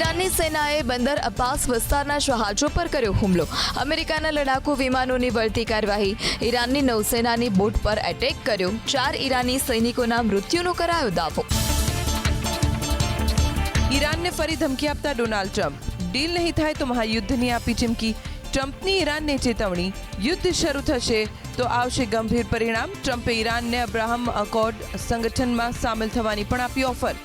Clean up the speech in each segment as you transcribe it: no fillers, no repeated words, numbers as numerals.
ઈરાનની સેનાએ બંદર અબ્બાસ વિસ્તારના જહાજો પર કર્યો હુમલો. અમેરિકાના લડાકુ વિમાનોની વળતી કાર્યવાહી. ઈરાનની નૌસેનાની બોટ પર એટેક કર્યો. 4 ઈરાની સૈનિકોના મૃત્યુનો કરાયો દાવો. ઈરાનને ફરી ધમકી આપતા ડોનાલ્ડ ટ્રમ્પ. ડીલ નહીં થાય તો મહાયુદ્ધની આપી ચીમકી. ટ્રમ્પની ઈરાનને ચેતવણી. યુદ્ધ શરૂ થશે તો આવશે ગંભીર પરિણામ. ટ્રમ્પે ઈરાનને અબ્રાહમ અકોર્ડ સંગઠનમાં સામેલ થવાની પણ આપી ઓફર.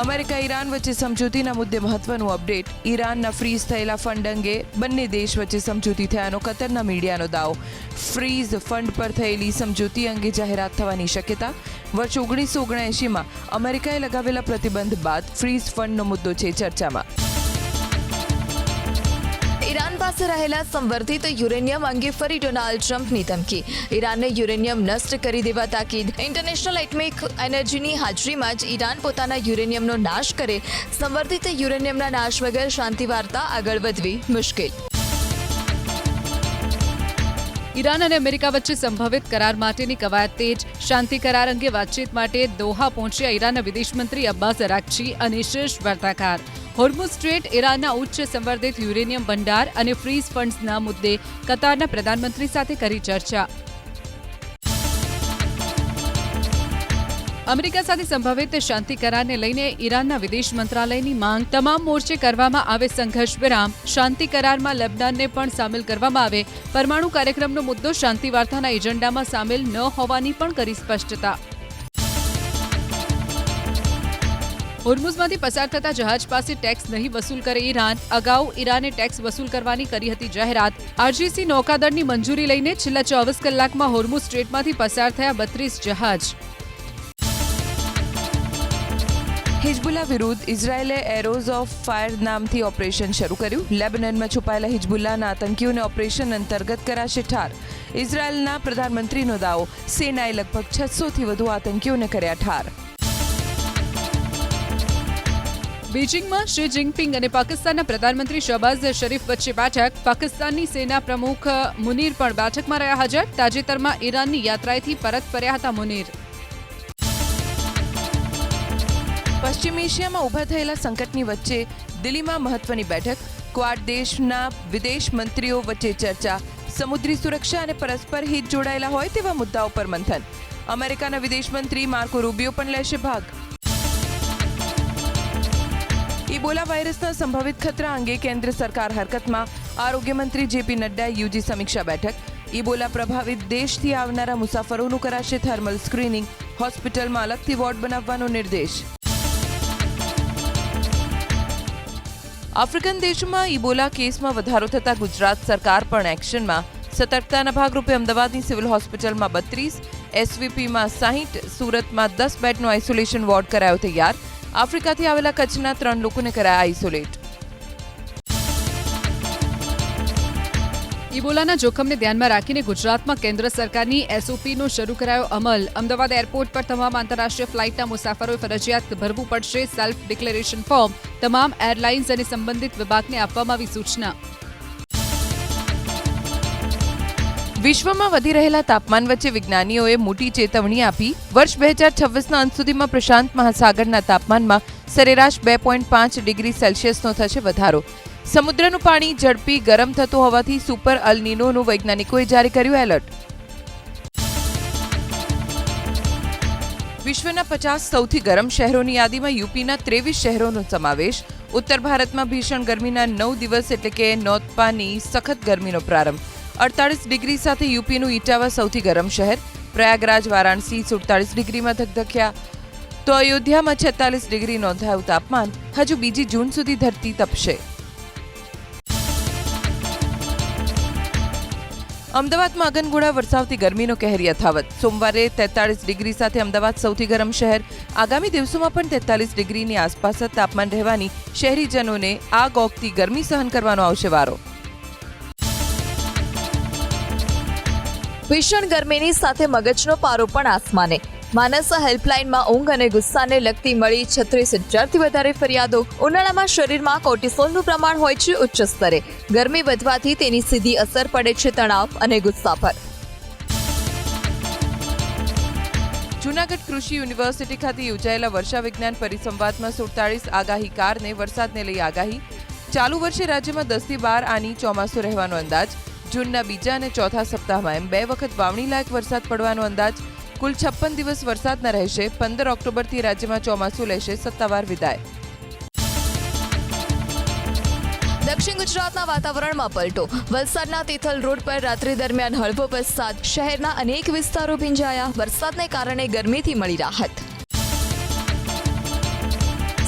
અમેરિકા ઈરાન વચ્ચે સમજૂતીના મુદ્દે મહત્વનું અપડેટ. ઈરાનના ફ્રીઝ થયેલા ફંડ અંગે બંને દેશ વચ્ચે સમજૂતી થયાનો કતરના મીડિયાનો દાવો. ફ્રીઝ ફંડ પર થયેલી સમજૂતી અંગે જાહેરાત થવાની શક્યતા. વર્ષ 1979માં અમેરિકાએ લગાવેલા પ્રતિબંધ બાદ ફ્રીઝ ફંડનો મુદ્દો છે ચર્ચામાં. ઈરાન પાસે રહેલા સંવર્ધિત યુરેનિયમ અંગે ફરી ડોનાલ્ડ ટ્રમ્પની ધમકી. ઈરાનને યુરેનિયમ નષ્ટ કરી દેવા તાકીદ. ઇન્ટરનેશનલ એટમિક એનર્જીની હાજરીમાં જ ઈરાન પોતાના યુરેનિયમનો નાશ કરે. સંવર્ધિત યુરેનિયમના નાશ વગર શાંતિ વાર્તા આગળ વધવી મુશ્કેલ. ઈરાન અને અમેરિકા વચ્ચે સંભવિત કરાર માટેની કવાયત તેજ. શાંતિ કરાર અંગે વાતચીત માટે દોહા પહોંચ્યા ઈરાનના વિદેશમંત્રી અબ્બાસ અરાક્ચી અને શીર્ષ વાર્તાકાર. હોર્મુઝ સ્ટ્રેટ, ઈરાનના ઉચ્ચ સંવર્ધિત યુરેનિયમ ભંડાર અને ફ્રીઝ ફંડ્સના મુદ્દે કતારના પ્રધાનમંત્રી સાથે કરી ચર્ચા. અમેરિકા સાથે સંભવિત શાંતિ કરારને લઈને ઈરાનના વિદેશ મંત્રાલયની માંગ. તમામ મોરચે કરવામાં આવે સંઘર્ષ વિરામ. શાંતિ કરારમાં લેબનાનને પણ સામેલ કરવામાં આવે. પરમાણુ કાર્યક્રમનો મુદ્દો શાંતિ વાર્તાના એજન્ડામાં સામેલ ન હોવાની પણ કરી સ્પષ્ટતા. હોર્મુઝમાંથી પસાર થતા જહાજ પાસે ટેક્સ નહીં વસૂલ કરે ઈરાન. અગાઉ ઈરાને ટેક્સ વસૂલ કરવાની કરી હતી જાહેરાત. આરજીસી નૌકાદળની મંજૂરી લઈને છેલ્લા 24 કલાકમાં હોર્મુઝ સ્ટ્રેટમાંથી પસાર થયા 32 જહાજ. હિઝબુલ્લા વિરુદ્ધ ઇઝરાયેલે એરોઝ ઓફ ફાયર નામથી ઓપરેશન શરૂ કર્યું. લેબનનમાં છુપાયેલા હિઝબુલ્લાના આતંકીઓને ઓપરેશન અંતર્ગત કરાશે ઠાર. ઇઝરાયેલના પ્રધાનમંત્રીનો દાવો. સેનાએ લગભગ 600થી વધુ આતંકીઓને કર્યા ઠાર. બીજિંગમાં શી જિનપિંગ અને પાકિસ્તાનના પ્રધાનમંત્રી શહબાઝ શરીફ વચ્ચે બેઠક. પાકિસ્તાનની સેના પ્રમુખ મુનીર પણ બેઠકમાં રહ્યા હાજર. તાજેતરમાં ઈરાનની યાત્રાએથી પરત ફર્યા હતા મુનીર. પશ્ચિમ એશિયામાં ઊભા થયેલા સંકટની વચ્ચે દિલ્હીમાં મહત્વની બેઠક. ક્વાડ દેશના વિદેશ મંત્રીઓ વચ્ચે ચર્ચા. સમુદ્રી સુરક્ષા અને પરસ્પર હિત જોડાયેલા હોય તેવા મુદ્દાઓ પર મંથન. અમેરિકાના વિદેશ મંત્રી માર્કો રૂબિયો પણ લેશે ભાગ. ઇબોલા વાયરસના સંભવિત ખતરા અંગે કેન્દ્ર સરકાર હરકતમાં. આરોગ્ય મંત્રી જેપી નડ્ડાએ યોજી સમીક્ષા બેઠક. ઇબોલા પ્રભાવિત દેશથી આવનારા મુસાફરોનું કરાશે થર્મલ સ્ક્રીનિંગ. હોસ્પિટલમાં અલગથી વોર્ડ બનાવવાનો નિર્દેશ. આફ્રિકન દેશમાં ઇબોલા કેસમાં વધારો થતા ગુજરાત સરકાર પણ એક્શનમાં. સતર્કતાના ભાગરૂપે અમદાવાદની સિવિલ હોસ્પિટલમાં 32, એસવીપીમાં 60, સુરતમાં 10 બેડનો આઇસોલેશન વોર્ડ કરાયો તૈયાર. આફ્રિકાથી આવેલા કચ્છના 3 લોકોને કરાયા આઇસોલેટ. ઇબોલાના જોખમને ધ્યાનમાં રાખીને ગુજરાતમાં કેન્દ્ર સરકારની એસઓપીનો શરૂ કરાયો અમલ. અમદાવાદ એરપોર્ટ પર તમામ આંતરરાષ્ટ્રીય ફ્લાઇટના મુસાફરોએ ફરજિયાત ભરવું પડશે સેલ્ફ ડિક્લેરેશન ફોર્મ. તમામ એરલાઇન્સ અને સંબંધિત વિભાગને આપવામાં આવી સૂચના. વિશ્વમાં વધી રહેલા તાપમાન વચ્ચે વિજ્ઞાનીઓએ મોટી ચેતવણી આપી. વર્ષ 2026ના અંત સુધીમાં પ્રશાંત મહાસાગરના તાપમાનમાં સરેરાશ 2.5 ડિગ્રી સેલ્સિયસનો થશે વધારો. સમુદ્રનું પાણી ઝડપી ગરમ થતું હોવાથી સુપર અલ નીનોનું વૈજ્ઞાનિકોએ જારી કર્યું એલર્ટ. વિશ્વના 50 સૌથી ગરમ શહેરોની યાદીમાં યુપીના 23 શહેરોનો સમાવેશ. ઉત્તર ભારતમાં ભીષણ ગરમીના 9 દિવસ એટલે કે નોતપાની સખત ગરમીનો પ્રારંભ. 48 ડિગ્રી સાથે યુપીનું ઇટાવા સૌથી ગરમ શહેર. પ્રયાગરાજ, વારાણસી 47 ડિગ્રીમાં ધગધગ્યા. તો અયોધ્યામાં 46 ડિગ્રી નોંધાયું તાપમાન. હજુ 2 જૂન સુધી ધરતી તપશે. અમદાવાદમાં અગનગોળા વરસાવતી ગરમીનો કહેર યથાવત. સોમવારે 43 ડિગ્રી સાથે અમદાવાદ સૌથી ગરમ શહેર. આગામી દિવસોમાં પણ 43 ડિગ્રીની આસપાસ જ તાપમાન રહેવાની શહેરીજનોને આગ ઓગતી ગરમી સહન કરવાનો આવશે વારો. ભીષણ ગરમીની સાથે મગજનો પારો પણ આસમાને. માનસ હેલ્પલાઇનમાં ઊંઘ અને ગુસ્સાને લગતી મળી 36,000થી વધારે ફરિયાદો. ઉનાળામાં શરીરમાં કોર્ટિસોલનું પ્રમાણ હોય છે ઉચ્ચ સ્તરે. ગરમી વધવાથી તેની સીધી અસર પડે છે તણાવ અને ગુસ્સા પર. જૂનાગઢ કૃષિ યુનિવર્સિટી ખાતે યોજાયેલા વર્ષા વિજ્ઞાન પરિસંવાદમાં 47 આગાહીકારને વરસાદને લઈ આગાહી. ચાલુ વર્ષે રાજ્યમાં 10 થી 12 આની ચોમાસું રહેવાનો અંદાજ. જૂનના બીજા અને ચોથા સપ્તાહમાં એમ 2 વખત વાવણી લાયક વરસાદ પડવાનો અંદાજ. કુલ 56 દિવસ વરસાદના રહેશે. 15 ઓક્ટોબરથી રાજ્યમાં ચોમાસું લેશે સત્તાવાર વિદાય. દક્ષિણ ગુજરાતના વાતાવરણમાં પલટો. વલસાડના તિથલ રોડ પર રાત્રિ દરમિયાન હળવો વરસાદ. શહેરના અનેક વિસ્તારો ભીંજાયા. વરસાદને કારણે ગરમીથી મળી રાહત.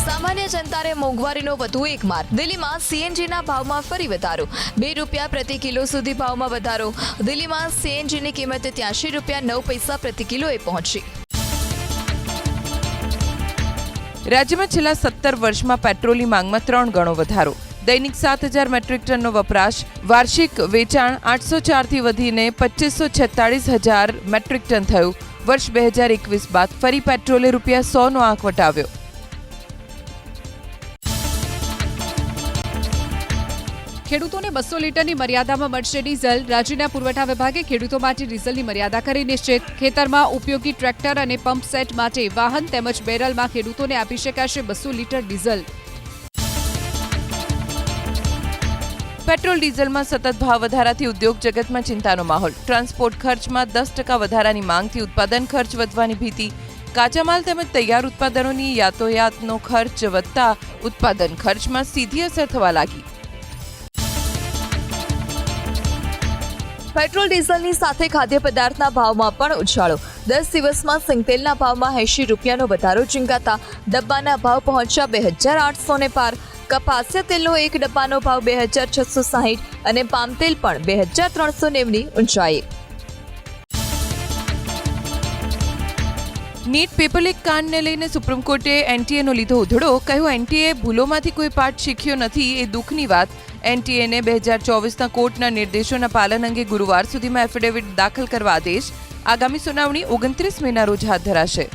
સામાન્ય જનતાને મોંઘવારીનો વધુ એક માર. દિલ્હીમાં સીએનજીના ભાવમાં ફરી વધારો. ₹2 પ્રતિ કિલો સુધી ભાવમાં વધારો. દિલ્હીમાં સીએનજીની કિંમત ₹83.9 પ્રતિ કિલોએ પહોંચી. રાજ્યમાં છેલ્લા 17 વર્ષમાં પેટ્રોલની માંગમાં 3 ગણો વધારો. દૈનિક 7,000 મેટ્રિક ટનનો વપરાશ. વાર્ષિક વેચાણ 804થી વધીને 2546,000 મેટ્રિક ટન થયું. વર્ષ 2021 બાદ ફરી પેટ્રોલે ₹100નો આંક વટાવ્યો. ખેડૂતોને 200 લીટરની મર્યાદામાં મળશે ડીઝલ. રાજ્યના પુરવઠા વિભાગે ખેડૂતો માટે ડીઝલની મર્યાદા કરી નિશ્ચિત. ખેતરમાં ઉપયોગી ટ્રેક્ટર અને પંપ સેટ માટે વાહન તેમજ બેરલમાં ખેડૂતોને આપી શકાશે 200 લીટર ડીઝલ. પેટ્રોલ ડીઝલમાં સતત ભાવ વધારાથી ઉદ્યોગ જગતમાં ચિંતાનો માહોલ. ટ્રાન્સપોર્ટ ખર્ચમાં 10% વધારાની માંગથી ઉત્પાદન ખર્ચ વધવાની ભીતિ. કાચા માલ તેમજ તૈયાર ઉત્પાદનોની યાતાયાતનો ખર્ચ વધતા ઉત્પાદન ખર્ચમાં સીધી અસર થવા લાગી. પેટ્રોલ ડીઝલની સાથે ખાદ્ય પદાર્થના ભાવમાં પણ ઉછાળો. 10 દિવસમાં સિંગતેલના ભાવમાં ₹80નો વધારો ચીંકાતા ડબ્બાના ભાવ પહોંચ્યા 2,800 પાર. કપાસિયા તેલનો એક ડબ્બાનો ભાવ 2,660 અને પામ તેલ પણ 2,390ની ઊંચાઈએ. નીટ પેપર લીક કાંડને લઈને સુપ્રીમ કોર્ટે એનટીએનો લીધો ઉધડો. કહ્યું એનટીએ ભૂલોમાંથી કોઈ પાઠ શીખ્યો નથી એ દુઃખની વાત. એનટીએને 2024ના કોર્ટના નિર્દેશોના પાલન અંગે ગુરુવાર સુધીમાં એફિડેવિટ દાખલ કરવા આદેશ. આગામી સુનાવણી 29 મેના રોજ હાથ ધરાશે.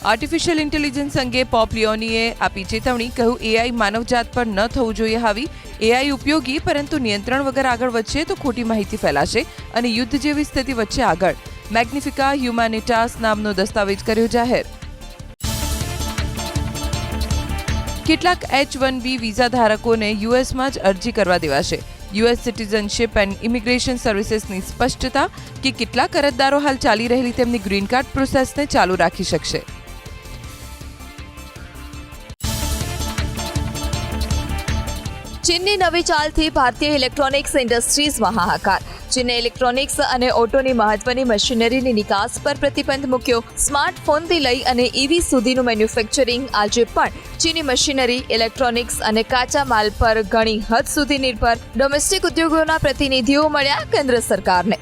આર્ટિફિશિયલ ઇન્ટેલિજન્સ અંગે પોપ લિયોનીએ આપી ચેતવણી. કહ્યું એઆઈ માનવજાત પર ન થવું જોઈએ હાવી. એઆઈ ઉપયોગી પરંતુ નિયંત્રણ વગર આગળ વધશે તો ખોટી માહિતી ફેલાશે અને યુદ્ધ જેવી સ્થિતિ વચ્ચે આગળ. મેગ્નિફિકા હ્યુમાનિટાસ નામનો દસ્તાવેજ કર્યો જાહેર. કેટલાક H-1B વિઝા ધારકોને યુએસમાં જ અરજી કરવા દેવાશે. યુએસ સિટીઝનશીપ એન્ડ ઇમિગ્રેશન સર્વિસીસની સ્પષ્ટતા કે કેટલાક અરજદારો હાલ ચાલી રહેલી તેમની ગ્રીન કાર્ડ પ્રોસેસને ચાલુ રાખી શકશે. ચીનની નવી ચાલથી ભારતીય ઇલેક્ટ્રોનિક્સ ઇન્ડસ્ટ્રીઝમાં હાહાકાર. ચીને ઇલેક્ટ્રોનિક્સ અને ઓટોની મહત્વની મશીનરીની નિકાસ પર પ્રતિબંધ મૂક્યો. સ્માર્ટફોનથી લઈ અને ઈવી સુધીનું મેન્યુફેક્ચરિંગ આજે પણ ચીની મશીનરી, ઇલેક્ટ્રોનિક્સ અને કાચા માલ પર ઘણી હદ સુધી નિર્ભર. ડોમેસ્ટિક ઉદ્યોગોના પ્રતિનિધિઓ મળ્યા કેન્દ્ર સરકારને.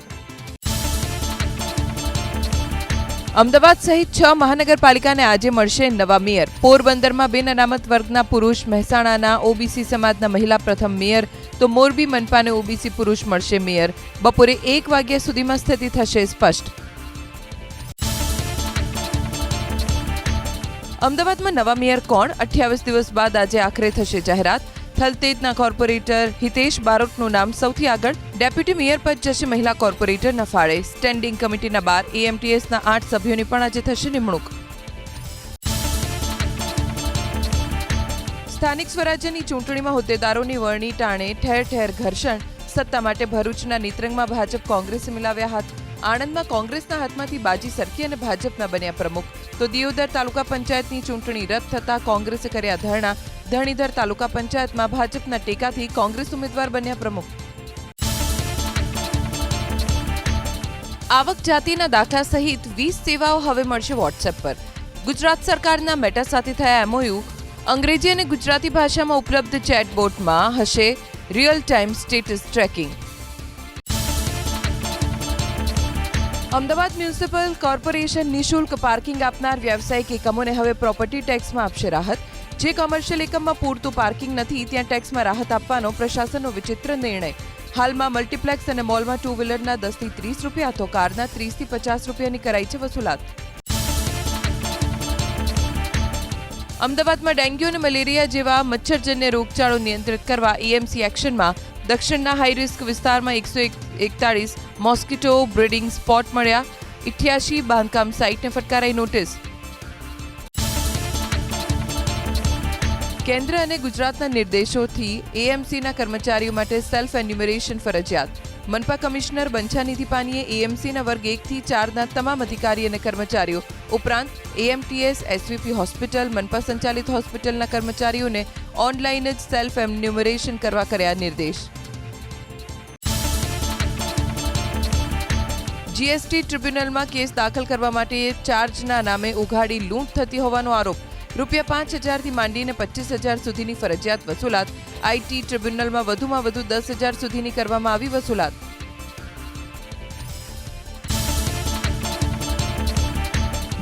અમદાવાદ સહિત 6 મહાનગરપાલિકાને આજે મળશે નવા મેયર. પોરબંદરમાં બિન અનામત વર્ગના પુરુષ, મહેસાણાના ઓબીસી સમાજના મહિલા પ્રથમ મેયર તો મોરબી મનપાને ઓબીસી પુરુષ મળશે મેયર. બપોરે 1 વાગ્યા સુધીમાં સ્થિતિ થશે સ્પષ્ટ. અમદાવાદમાં નવા મેયર કોણ? 28 દિવસ બાદ આજે આખરે થશે જાહેરાત. થલતેજના કોર્પોરેટર હિતેશ બારોટનું નામ સૌથી આગળ. ડેપ્યુટી મેયર પદ જશે મહિલા કોર્પોરેટરના ફાળે. સ્ટેન્ડિંગ કમિટીના 12, એએમટીએસના 8 સભ્યોની પણ આજે થશે નિમણૂક. સ્થાનિક સ્વરાજ્યની ચૂંટણીમાં હોદ્દેદારોની વરણી ટાણે ઠેર ઠેર ઘર્ષણ. સત્તા માટે ભરૂચના નેત્રંગમાં ભાજપ કોંગ્રેસે મિલાવ્યા હાથ. આણંદમાં કોંગ્રેસના હાથમાંથી બાજી સરકી અને ભાજપના બન્યા પ્રમુખ. તો દિયોદર તાલુકા પંચાયતની ચૂંટણી રદ થતા કોંગ્રેસે કર્યા ધરણા. ધણીધર તાલુકા પંચાયતમાં ભાજપના ટેકાથી કોંગ્રેસ ઉમેદવાર બન્યા પ્રમુખ. આવક જાતિના દાખલા સહિત 20 સેવાઓ હવે મળશે વોટ્સએપ પર. ગુજરાત સરકારના મેટા સાથે થયા એમઓયુ. અંગ્રેજી અને ગુજરાતી ભાષામાં ઉપલબ્ધ ચેટબોટમાં હશે real time status tracking. Ahmedabad municipal corporation નિઃશુલ્ક પાર્કિંગ આપનાર વ્યવસાયિક એકમોને હવે પ્રોપર્ટી ટેક્સમાં આપશે રાહત. જે કોમર્શિયલ એકમમાં પૂરતું પાર્કિંગ નથી ત્યાં ટેક્સમાં રાહત આપવાનો પ્રશાસનનો વિચિત્ર નિર્ણય. હાલમાં મલ્ટીપ્લેક્સ અને મોલમાં 2 વ્હીલરના 10 થી 30 રૂપિયા તો કારના 30 થી 50 રૂપિયાની કરાઈ છે વસૂલાત. અમદાવાદમાં ડેન્ગ્યુ અને મલેરિયા જેવા મચ્છરજન્ય રોગચાળો નિયંત્રિત કરવા એએમસી એક્શનમાં દક્ષિણના હાઈ રિસ્ક વિસ્તારમાં 141 મોસ્કિટો બ્રીડિંગ સ્પોટ મળ્યા. 88 બાંધકામ સાઇટને ફટકારાઈ નોટિસ. કેન્દ્ર અને ગુજરાતના નિર્દેશોથી એએમસીના કર્મચારીઓ માટે સેલ્ફ એન્યુમરેશન ફરજિયાત. મનપા કમિશનર બંછાનિધિ પાનીએ એએમસીના વર્ગ 1 થી 4ના તમામ અધિકારી અને કર્મચારીઓ ઉપરાંત એએમટીએસ, એસવીપી હોસ્પિટલ, મનપા સંચાલિત હોસ્પિટલના કર્મચારીઓને ઓનલાઈન જ સેલ્ફ એન્યુમરેશન કરવા કર્યા નિર્દેશ. જીએસટી ટ્રિબ્યુનલમાં કેસ દાખલ કરવા માટે ચાર્જના નામે ઉઘાડી લૂંટ થતી હોવાનો આરોપ. ₹5,000થી માંડીને 25,000 સુધીની ફરજિયાત વસૂલાત. આઈટી ટ્રિબ્યુનલમાં વધુમાં વધુ 10,000 સુધીની કરવામાં આવી વસૂલાત.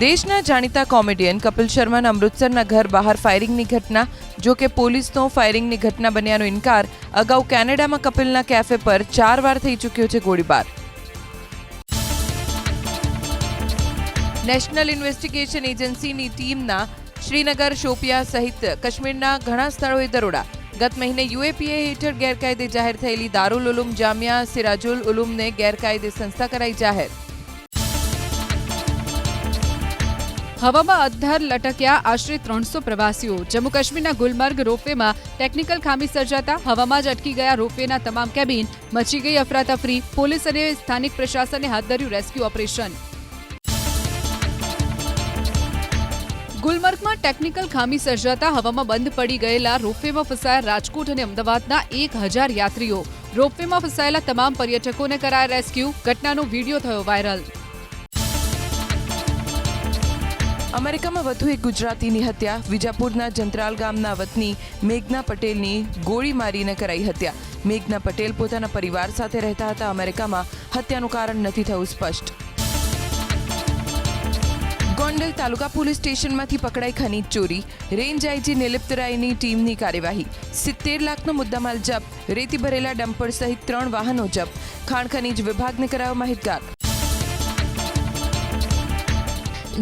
દેશના જાણીતા કોમેડિયન કપિલ શર્માના અમૃતસરના ઘર બહાર ફાયરિંગની ઘટના. જો કે પોલીસનો ફાયરિંગની ઘટના બન્યાનો ઇનકાર. અગાઉ કેનેડામાં કપિલના કેફે પર 4 વાર થઈ ચૂક્યો છે ગોળીબાર. નેશનલ ઇન્વેસ્ટિગેશન એજન્સીની ટીમના શ્રીનગર, શોપિયા સહિત કાશ્મીરના ઘણા સ્થળોએ દરોડા. ગત મહિને યુએપીએ હેઠળ ગેરકાયદે જાહેર થયેલી દારૂલ ઉલૂમ જામિયા સિરાજુલ ઉલૂમને ગેરકાયદે સંસ્થા કરાઈ જાહેર. હવામાં અદ્ધર લટક્યા આશરે 300 પ્રવાસીઓ. જમ્મુ કાશ્મીરના ગુલમર્ગ રોપવેમાં ટેકનિકલ ખામી સર્જાતા હવામાં જ અટકી ગયા રોપવેના તમામ કેબિન. મચી ગઈ અફરાતફરી. પોલીસ અને સ્થાનિક પ્રશાસને હાથ ધર્યું રેસ્ક્યુ ઓપરેશન. ગુલમર્ગમાં ટેકનિકલ ખામી સર્જાતા હવામાં બંધ પડી ગયેલા રોપવેમાં ફસાયા રાજકોટ અને અમદાવાદના 1,000 યાત્રીઓ. રોપવેમાં ફસાયેલા તમામ પર્યટકોને કરાયા રેસ્ક્યુ. ઘટનાનો વિડીયો થયો વાયરલ. અમેરિકામાં વધુ એક ગુજરાતીની હત્યા. વિજાપુરના જંત્રાલ ગામના વતની મેઘના પટેલની ગોળી મારીને કરાઈ હત્યા. મેઘના પટેલ પોતાના પરિવાર સાથે રહેતા હતા અમેરિકામાં. હત્યાનું કારણ નથી થયું સ્પષ્ટ. ગોંડલ તાલુકા પોલીસ સ્ટેશનમાંથી પકડાઈ ખનીજ ચોરી. રેન્જ આઈજી નિલિપ્ત રાયની ટીમની કાર્યવાહી. 70 લાખનો મુદ્દામાલ જપ્ત. રેતી ભરેલા ડમ્પર સહિત 3 વાહનો જપ્ત. ખાણ ખનીજ વિભાગને કરાયો માહિતગાર.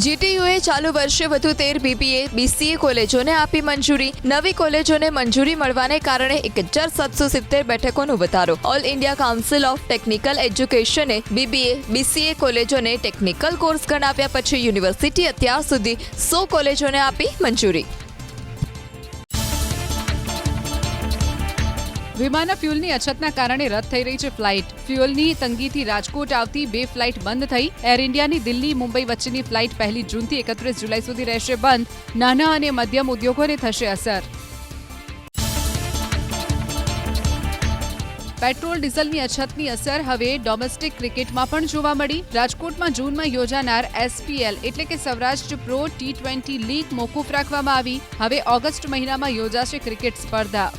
જીટીયુએ ચાલુ વર્ષે વધુ 13 બીબીએ, બીસીએ કોલેજોને આપી મંજૂરી. નવી કોલેજોને મંજૂરી મળવાને કારણે 1,770 બેઠકોનો વધારો. All India council of technical એજ્યુકેશને બીબીએ, બીસીએ કોલેજોને ટેકનિકલ કોર્સ ગણાવ્યા પછી યુનિવર્સિટી અત્યાર સુધી 100 કોલેજોને આપી મંજૂરી. વિમાનના ફ્યુઅલની અછતના કારણે રદ થઈ રહી છે ફ્લાઇટ. ફ્યુઅલની તંગીથી રાજકોટ આવતી 2 ફ્લાઇટ બંધ થઈ. એર ઇન્ડિયાની દિલ્હી મુંબઈ વચ્ચેની ફ્લાઇટ 1 જૂનથી 31 જુલાઈ સુધી રહેશે બંધ. નાના અને મધ્યમ ઉદ્યોગોને થશે અસર. પેટ્રોલ ડીઝલની અછતની અસર હવે ડોમેસ્ટિક ક્રિકેટમાં પણ જોવા મળી. રાજકોટમાં જૂનમાં યોજાનાર એસપીએલ એટલે કે સૌરાષ્ટ્ર પ્રો T20 લીગ મોકૂફ રાખવામાં આવી. હવે ઓગસ્ટ મહિનામાં યોજાશે ક્રિકેટ સ્પર્ધા.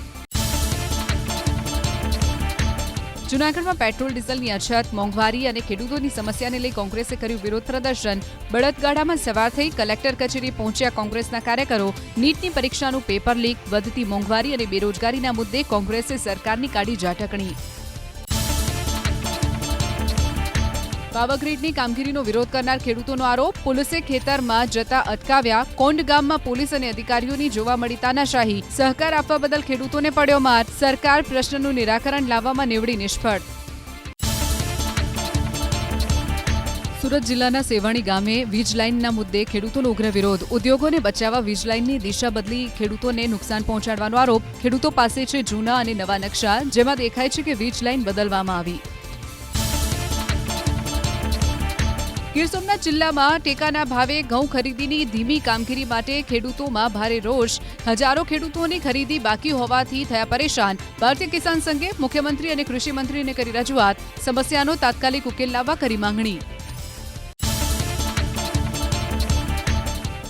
જૂનાગઢમાં પેટ્રોલ ડીઝલની અછત, મોંઘવારી અને ખેડૂતોની સમસ્યાને લઈ કોંગ્રેસે કર્યું વિરોધ પ્રદર્શન. બળદગાડામાં સવાર થઈ કલેક્ટર કચેરી પહોંચ્યા કોંગ્રેસના કાર્યકરો. નીટની પરીક્ષાનું પેપર લીક, વધતી મોંઘવારી અને બેરોજગારીના મુદ્દે કોંગ્રેસે સરકારની કાઢી ઝાટકણી. પાવરગ્રીડની કામગીરીનો વિરોધ કરનાર ખેડૂતોનો આરોપ. પોલીસે ખેતરમાં જતા અટકાવ્યા. કોંડ ગામમાં પોલીસ અને અધિકારીઓની જોવા મળી તાનાશાહી. સહકાર આપવા બદલ ખેડૂતોને પડ્યો માર. સરકાર પ્રશ્નનું નિરાકરણ લાવવામાં નીવડી નિષ્ફળ. સુરત જિલ્લાના સેવાણી ગામે વીજ લાઇનના મુદ્દે ખેડૂતોનો ઉગ્ર વિરોધ. ઉદ્યોગોને બચાવવા વીજ લાઇનની દિશા બદલી ખેડૂતોને નુકસાન પહોંચાડવાનો આરોપ. ખેડૂતો પાસે છે જૂના અને નવા નકશા, જેમાં દેખાય છે કે વીજ લાઇન બદલવામાં આવી. ગીર સોમનાથ જિલ્લામાં ટેકાના ભાવે ઘઉં ખરીદીની ધીમી કામગીરી માટે ખેડૂતોમાં ભારે રોષ. હજારો ખેડૂતોની ખરીદી બાકી હોવાથી થયા પરેશાન. ભારતીય કિસાન સંઘે મુખ્યમંત્રી અને કૃષિ મંત્રીને કરી રજૂઆત. સમસ્યાનો તાત્કાલિક ઉકેલ લાવવા કરી માંગણી.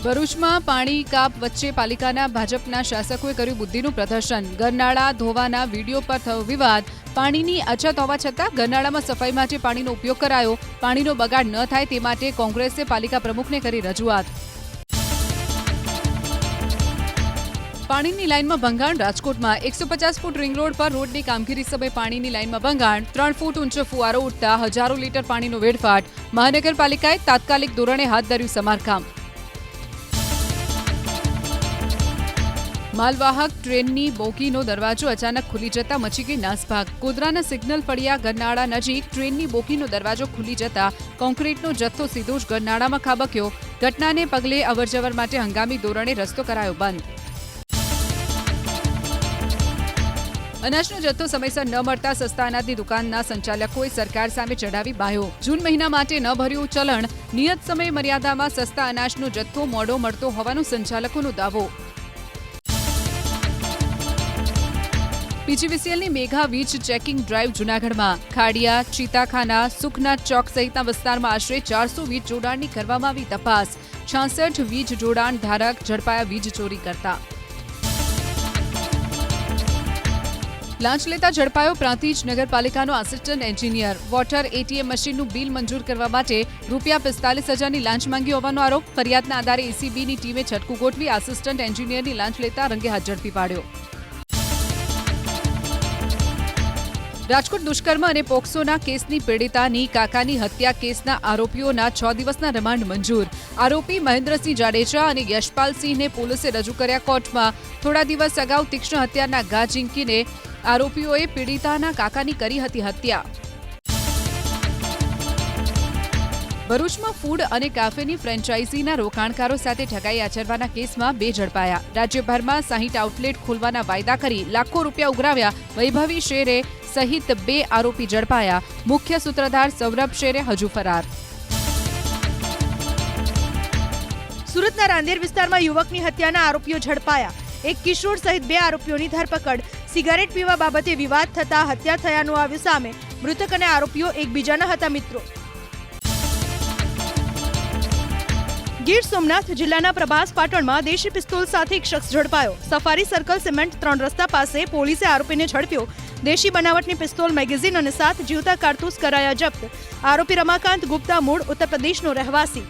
ભરૂચમાં પાણી કાપ વચ્ચે પાલિકાના ભાજપના શાસકોએ કર્યું બુદ્ધિનું પ્રદર્શન. ગરનાળા ધોવાના વીડિયો પર થયો વિવાદ. પાણીની અછત હોવા છતાં ગરનાળામાં સફાઈ માટે પાણીનો ઉપયોગ કરાયો. પાણીનો બગાડ ન થાય તે માટે કોંગ્રેસે પાલિકા પ્રમુખને કરી રજૂઆત. પાણીની લાઇનમાં ભંગાણ. રાજકોટમાં 150 ફૂટ રિંગ રોડ પર રોડની કામગીરી સમયે પાણીની લાઇનમાં ભંગાણ. 3 ફૂટ ઊંચો ફુવારો ઉઠતા હજારો લીટર પાણીનો વેડફાટ. મહાનગરપાલિકાએ તાત્કાલિક ધોરણે હાથ ધર્યું સમારકામ. માલવાહક ટ્રેનની બોગીનો દરવાજો અચાનક ખુલી જતા મચી ગઈ નાસભાગ. ગોધરાના સિગ્નલ ફળિયા ગરનાળા નજીક ટ્રેનની બોગીનો દરવાજો ખુલી જતા કોન્ક્રીટનો જથ્થો સીધો જ ગરનાળામાં ખાબક્યો. ઘટનાને પગલે અવરજવર માટે હંગામી ધોરણે રસ્તો કરાયો બંધ. અનાજનો જથ્થો સમયસર ન મળતા સસ્તા અનાજની દુકાનના સંચાલકોએ સરકાર સામે ચઢાવી બાહ્યો. જૂન મહિના માટે ન ભર્યું ચલણ. નિયત સમય મર્યાદામાં સસ્તા અનાજનો જથ્થો મોડો મળતો હોવાનો સંચાલકોનો દાવો. પીજીવીસીએલની મેગા વીજ ચેકિંગ ડ્રાઈવ જૂનાગઢમાં. ખાડિયા, ચીતાખાના, સુખનાથ ચોક સહિતના વિસ્તારમાં આશરે 400 વીજ જોડાણની કરવામાં આવી તપાસ. 66 વીજ જોડાણ ધારક ઝડપાયા વીજ ચોરી કરતા. લાંચ લેતા ઝડપાયો પ્રાંતિજ નગરપાલિકાનો આસિસ્ટન્ટ એન્જિનિયર. વોટર એટીએમ મશીનનું બિલ મંજૂર કરવા માટે ₹45,000ની લાંચ માંગી હોવાનો આરોપ. ફરિયાદના આધારે એસીબીની ટીમે છટકું ગોઠવી આસિસ્ટન્ટ એન્જિનિયરની લાંચ લેતા રંગે હાથ ઝડપી પાડ્યો. રાજકોટ દુષ્કર્મ અને પોક્સોના કેસની પીડિતાની કાકાની હત્યા કેસના આરોપીઓના 6 દિવસના રિમાન્ડ મંજૂર. આરોપી મહેન્દ્રસિંહ જાડેજા અને યશપાલસિંહને પોલીસે રજૂ કર્યા કોર્ટમાં. થોડા દિવસ અગાઉ તીક્ષ્ણ હત્યાના ઘા ઝીંકીને આરોપીઓએ પીડિતાના કાકાની કરી હતી હત્યા. ભરૂચમાં ફૂડ અને કાફેની ફ્રેન્ચાઇઝીના રોકાણકારો સાથે ઠગાઈ આચરવાના કેસમાં 2 ઝડપાયા. રાજ્યભરમાં 60 આઉટલેટ ખોલવાના વાયદા કરી લાખો રૂપિયા ઉઘરાવ્યા. વૈભવી શેરે સહિત 2 આરોપી ઝડપાયા. મુખ્ય સૂત્રધાર સૌરભ શેરે હજુ ફરાર. સુરતના રાંદેર વિસ્તારમાં યુવકની હત્યાના આરોપીઓ ઝડપાયા. એક કિશોર સહિત 2 આરોપીઓની ધરપકડ. સિગારેટ પીવા બાબતે વિવાદ થતા હત્યા થયાનું આવ્યું સામે. મૃતક અને આરોપીઓ એકબીજાના હતા મિત્રો. ગીર સોમનાથ જિલ્લાના પ્રભાસ પાટણમાં દેશી પિસ્તોલ સાથે એક શખ્સ ઝડપાયો. સફારી સર્કલ સિમેન્ટ 3 રસ્તા પાસે પોલીસે આરોપીને ઝડપ્યો. દેશી બનાવટની પિસ્તોલ, મેગેઝીન અને 7 જીવતા કારતૂસ કરાયા જપ્ત. આરોપી રમાકાંત ગુપ્તા મૂળ ઉત્તર પ્રદેશનો રહેવાસી.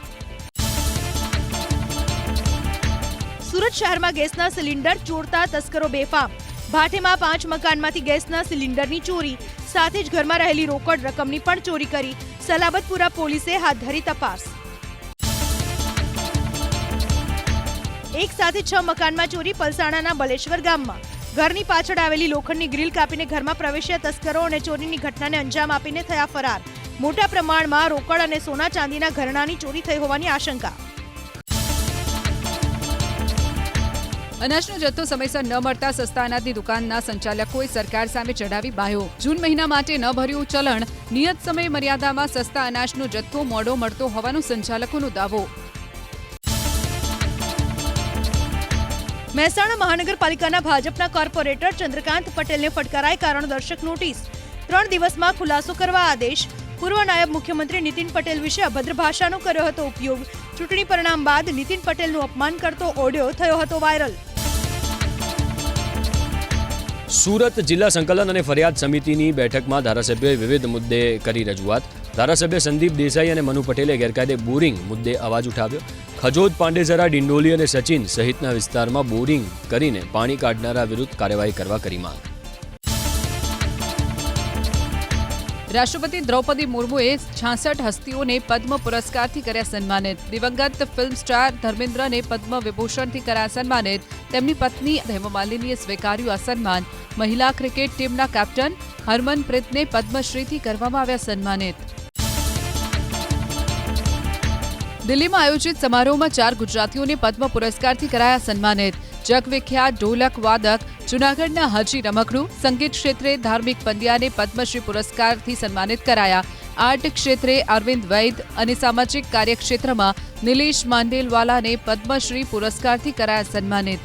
સુરત શહેરમાં ગેસના સિલિન્ડર ચોરતા તસ્કરો બેફામ. ભાઠેમાં 5 મકાનમાંથી ગેસના સિલિન્ડરની ચોરી. સાથે જ ઘરમાં રહેલી રોકડ રકમની પણ ચોરી કરી. સલાબતપુરા પોલીસે હાથ ધરી તપાસ. એક સાથે 6 મકાનમાં ચોરી. પલસાણાના બલેશ્વર ગામમાં ઘરની પાછળ આવેલી લોખંડની ગ્રીલ કાપીને ઘરમાં પ્રવેશ્યા તસ્કરો અને ચોરીની ઘટનાને અંજામ આપીને થયા ફરાર. મોટા પ્રમાણમાં રોકડ અને સોના ચાંદીના ઘરેણાની ચોરી થઈ હોવાની આશંકા. અનાજનો જથ્થો સમયસર ન મળતા સસ્તા અનાજની દુકાનના સંચાલકોએ સરકાર સામે ચઢાવી બાહ્યો. જૂન મહિના માટે ન ભર્યું ચલણ. નિયત સમય મર્યાદામાં સસ્તા અનાજનો જથ્થો મોડો મળતો હોવાનો સંચાલકોનો દાવો. મહેસાણા મહાનગરપાલિકાના ભાજપના કોર્પોરેટર ચંદ્રકાંત પટેલને ફટકારાઈ કારણદર્શક નોટિસ. 3 દિવસમાં ખુલાસો કરવા આદેશ. પૂર્વ નાયબ મુખ્યમંત્રી નીતિન પટેલ વિશે અભદ્ર ભાષાનો કર્યો હતો ઉપયોગ. ચૂંટણી પરિણામ બાદ નીતિન પટેલનું અપમાન કરતો ઓડિયો થયો હતો વાયરલ. સુરત જિલ્લા સંકલન અને ફરિયાદ સમિતિની બેઠકમાં ધારાસભ્યોએ વિવિધ મુદ્દે કરી રજૂઆત. ધારાસભ્ય સંદીપ દેસાઈ અને મનુ પટેલે ગેરકાયદે બોરિંગ મુદ્દે અવાજ ઉઠાવ્યો. ખજોદ, પાંડેસરા, ડિંડોલી અને સચિન સહિતના વિસ્તારમાં બોરિંગ કરીને પાણી કાઢનારા વિરુદ્ધ કાર્યવાહી કરવા કરી માંગ. રાષ્ટ્રપતિ દ્રૌપદી મુર્મુએ 66 હસ્તીઓને પદ્મ પુરસ્કારથી કર્યા સન્માનિત. દિવંગત ફિલ્મ સ્ટાર ધર્મેન્દ્રને પદ્મ વિભૂષણથી કર્યા સન્માનિત. તેમની પત્ની હેમા માલિનીએ સ્વીકાર્યું આ સન્માન. મહિલા ક્રિકેટ ટીમના કેપ્ટન હરમનપ્રીતને પદ્મશ્રીથી કરવામાં આવ્યા સન્માનિત. દિલ્હીમાં આયોજિત સમારોહમાં 4 ગુજરાતીઓને પદ્મ પુરસ્કારથી કરાયા સન્માનિત. જગવિખ્યાત ઢોલક વાદક જૂનાગઢના હાજી રમકડું. સંગીત ક્ષેત્રે ધાર્મિક પંડ્યાને પદ્મશ્રી પુરસ્કારથી સન્માનિત કરાયા. આર્ટ ક્ષેત્રે અરવિંદ વૈદ અને સામાજિક કાર્યક્ષેત્રમાં નિલેશ માંડેલવાલાને પદ્મશ્રી પુરસ્કારથી કરાયા સન્માનિત.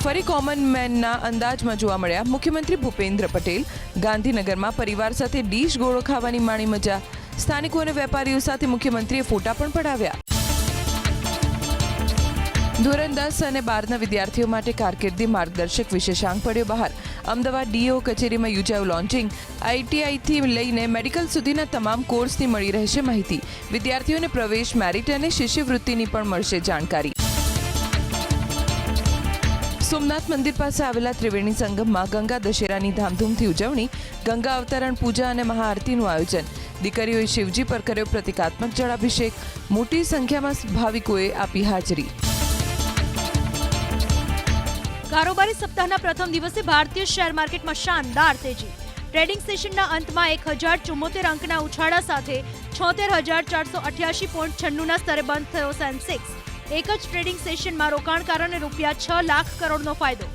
ફરી કોમન મેનના અંદાજમાં જોવા મળ્યા મુખ્યમંત્રી ભૂપેન્દ્ર પટેલ. ગાંધીનગરમાં પરિવાર સાથે ડીશ ગોળો ખાવાની માણી મજા. સ્થાનિકો અને વેપારીઓ સાથે મુખ્યમંત્રીએ ફોટા પણ પડાવ્યા. ધોરણ 10 અને 12ના વિદ્યાર્થીઓ માટે કારકિર્દી માર્ગદર્શક વિશેષાંક પડ્યો બહાર. અમદાવાદ ડીઓ કચેરીમાં યોજાયું લોન્ચિંગ. આઈટીઆઈથી લઈને મેડિકલ સુધીના તમામ કોર્સની મળી રહેશે માહિતી. વિદ્યાર્થીઓને પ્રવેશ, મેરિટ અને શિષ્યવૃત્તિની પણ મળશે જાણકારી. સોમનાથ મંદિર પાસે આવેલા ત્રિવેણી સંગમમાં ગંગા દશેરાની ધામધૂમથી ઉજવણી. ગંગા અવતરણ પૂજા અને મહાઆરતીનું આયોજન. દીકરીઓએ શિવજી પર કર્યો પ્રતિકાત્મક જળાભિષેક. મોટી સંખ્યામાં ભાવિકોએ આપી હાજરી. કારોબારી સપ્તાહના પ્રથમ દિવસે ભારતીય શેર માર્કેટમાં શાનદાર તેજી. ટ્રેડિંગ સેશનના અંતમાં 1074 અંકના ઉછાળા સાથે 76,488.96ના સ્તરે બંધ થયો સેન્સેક્સ. એક જ ટ્રેડિંગ સેશનમાં રોકાણકારોને રૂપિયા 6 લાખ કરોડનો ફાયદો.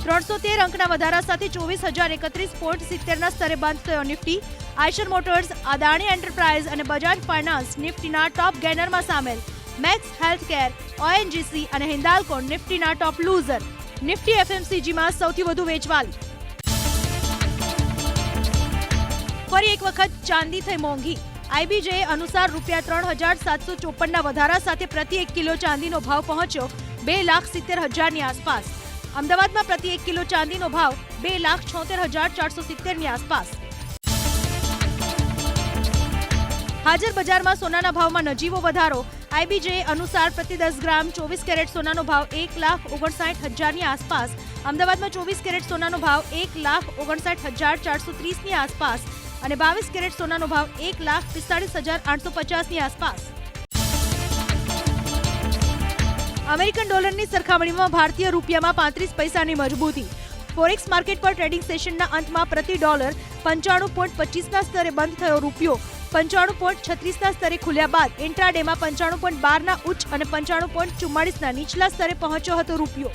313 અંકના વધારા સાથે 24,031.70ના સ્તરે બંધ થયો Nifty. Eicher motors, Adani enterprise અને બજાજ ફાઇનાન્સ નિફ્ટીના ટોપ ગેનરમાં સામેલ. મેક્સ હેલ્થકેર, ઓએનજીસી અને હિન્દાલ્કો નિફ્ટીના ટોપ લૂઝર. નિફ્ટી એફએમસીજીમાં સૌથી વધુ વેચવાલી. ફરી એક વખત ચાંદી થઈ મોંઘી. આઈબીજે અનુસાર રૂપિયા 3,754ના વધારા સાથે પ્રતિ 1 કિલો ચાંદીનો ભાવ પહોંચ્યો 2,70,000ની આસપાસ. અમદાવાદમાં પ્રતિ 1 કિલો ચાંદીનો ભાવ 2,76,470ની આસપાસ. હાજર બજારમાં સોનાના ભાવમાં નજીવો વધારો. આઈબીજે અનુસાર પ્રતિ 10 ગ્રામ 24 કેરેટ સોનાનો ભાવ 1,59,000ની આસપાસ. અમદાવાદમાં 24 કેરેટ સોનાનો ભાવ 1,59,430ની આસપાસ અને 22 કેરેટ સોનાનો ભાવ 1,45,850ની આસપાસ. અમેરિકન ડોલરની સરખામણીમાં ભારતીય રૂપિયામાં 35 પૈસાની મજબૂતી. ફોરેક્સ માર્કેટ પર ટ્રેડિંગ સેશનના અંતમાં પ્રતિ ડોલર 95.25ના સ્તરે બંધ થયો રૂપિયો 95.36ના સ્તરે ખુલ્યા બાદ ઇન્ટ્રાડેમાં 95.12ના ઉચ્ચ અને 95.44ના નીચલા સ્તરે પહોંચ્યો હતો રૂપિયો.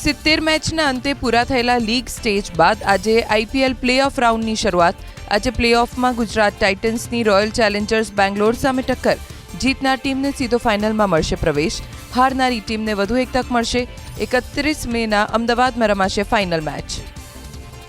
70 મેચના અંતે પૂરા થયેલા લીગ સ્ટેજ બાદ આજે આઈપીએલ પ્લેઓફ રાઉન્ડની શરૂઆત. આજે પ્લેઓફમાં ગુજરાત ટાઇટન્સની રોયલ ચેલેન્જર્સ બેંગ્લોર સામે ટક્કર. જીતનાર ટીમને સીધો ફાઇનલમાં મળશે પ્રવેશ. હારનારી ટીમને વધુ એક તક મળશે. 31 મેના અમદાવાદમાં રમાશે ફાઇનલ મેચ.